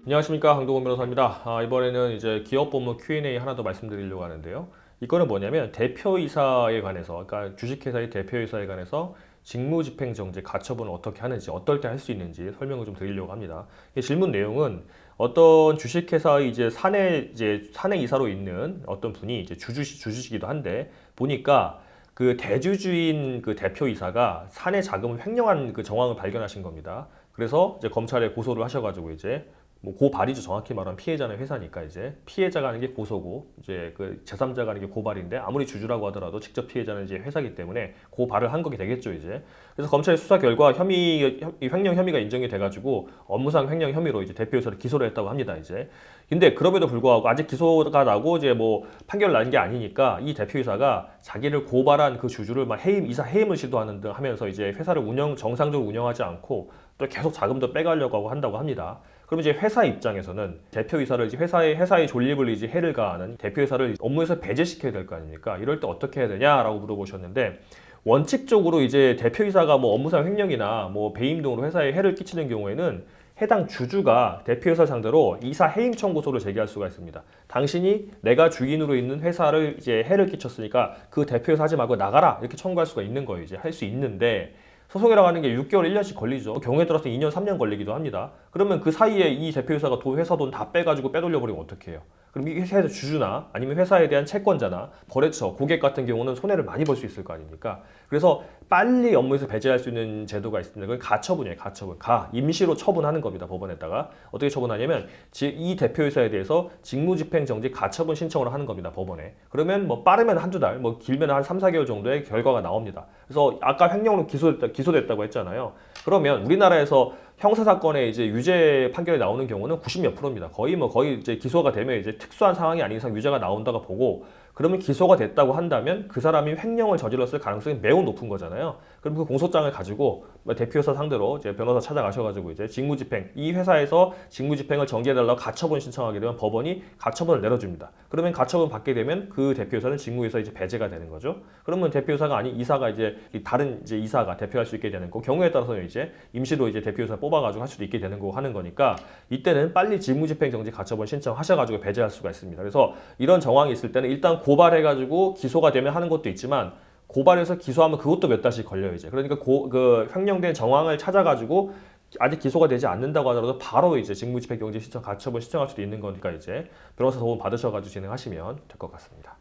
안녕하십니까, 강동원 변호사입니다. 이번에는 이제 기업법무 Q&A 하나 더 말씀드리려고 하는데요. 이거는 뭐냐면 대표이사에 관해서, 그러니까 주식회사의 대표이사에 관해서 직무집행정지 가처분을 어떻게 하는지, 어떨 때 할 수 있는지 설명을 좀 드리려고 합니다. 이 질문 내용은 어떤 주식회사의 이제 사내 이사로 있는 어떤 분이 이제 주주시기도 한데, 보니까 그 대주주인 그 대표이사가 사내 자금을 횡령한 그 정황을 발견하신 겁니다. 그래서 이제 검찰에 고소를 하셔가지고 이제 뭐 고발이죠. 정확히 말하면 피해자는 회사니까 이제 피해자가 하는 게 고소고 이제 그 제3자가 하는 게 고발인데, 아무리 주주라고 하더라도 직접 피해자는 이제 회사기 때문에 고발을 한 거게 되겠죠 이제. 그래서 검찰의 수사 결과 횡령 혐의가 인정이 돼가지고 업무상 횡령 혐의로 이제 대표이사를 기소를 했다고 합니다 이제. 근데 그럼에도 불구하고 아직 기소가 나고 이제 뭐 판결 난 게 아니니까 이 대표이사가 자기를 고발한 그 주주를 막 이사 해임을 시도하는 등 하면서 이제 회사를 정상적으로 운영하지 않고 또 계속 자금도 빼가려고 하고 한다고 합니다. 그럼 이제 회사 입장에서는 대표이사를 이제 회사의 존립을 이제 해를 가하는 대표이사를 업무에서 배제시켜야 될 거 아닙니까? 이럴 때 어떻게 해야 되냐라고 물어보셨는데, 원칙적으로 이제 대표이사가 뭐 업무상 횡령이나 뭐 배임 등으로 회사에 해를 끼치는 경우에는 해당 주주가 대표이사 상대로 이사 해임 청구서를 제기할 수가 있습니다. 당신이 내가 주인으로 있는 회사를 이제 해를 끼쳤으니까 그 대표이사 하지 말고 나가라, 이렇게 청구할 수가 있는 거예요. 이제 할 수 있는데, 소송이라고 하는 게 6개월, 1년씩 걸리죠. 경우에 따라서 2년, 3년 걸리기도 합니다. 그러면 그 사이에 이 대표이사가 회사 돈 다 빼가지고 빼돌려버리면 어떻게 해요? 그럼 이 회사의 주주나 아니면 회사에 대한 채권자나 거래처, 고객 같은 경우는 손해를 많이 볼 수 있을 거 아닙니까? 그래서 빨리 업무에서 배제할 수 있는 제도가 있습니다. 그건 가처분이에요. 가처분. 임시로 처분하는 겁니다. 법원에다가. 어떻게 처분하냐면 이 대표이사에 대해서 직무집행정지 가처분 신청을 하는 겁니다. 법원에. 그러면 뭐 빠르면 한두 달, 뭐 길면 한 3, 4개월 정도의 결과가 나옵니다. 그래서 아까 횡령으로 기소됐다고 했잖아요. 그러면 우리나라에서 형사사건에 이제 유죄 판결이 나오는 경우는 90몇 프로입니다. 거의 이제 기소가 되면 이제 특수한 상황이 아닌 이상 유죄가 나온다고 보고, 그러면 기소가 됐다고 한다면 그 사람이 횡령을 저질렀을 가능성이 매우 높은 거잖아요. 그럼 그 공소장을 가지고 대표이사 상대로 이제 변호사 찾아가셔가지고 이제 이 회사에서 직무집행을 정지해달라고 가처분 신청하게 되면 법원이 가처분을 내려줍니다. 그러면 가처분 받게 되면 그 대표이사는 직무에서 이제 배제가 되는 거죠. 그러면 대표이사가 아닌 이사가 이제 다른 이제 이사가 대표할 수 있게 되는 거, 경우에 따라서는 이제 임시로 이제 대표이사 뽑아가지고 할 수도 있게 되는 거고 하는 거니까, 이때는 빨리 직무집행정지 가처분 신청하셔가지고 배제할 수가 있습니다. 그래서 이런 정황이 있을 때는 일단 고발해가지고 기소가 되면 하는 것도 있지만, 고발해서 기소하면 그것도 몇 달씩 걸려요 이제. 그러니까 그 횡령된 정황을 찾아가지고 아직 기소가 되지 않는다고 하더라도 바로 이제 직무집행정지 신청 가처분 신청할 수도 있는 거니까 이제 변호사 도움 받으셔가지고 진행하시면 될 것 같습니다.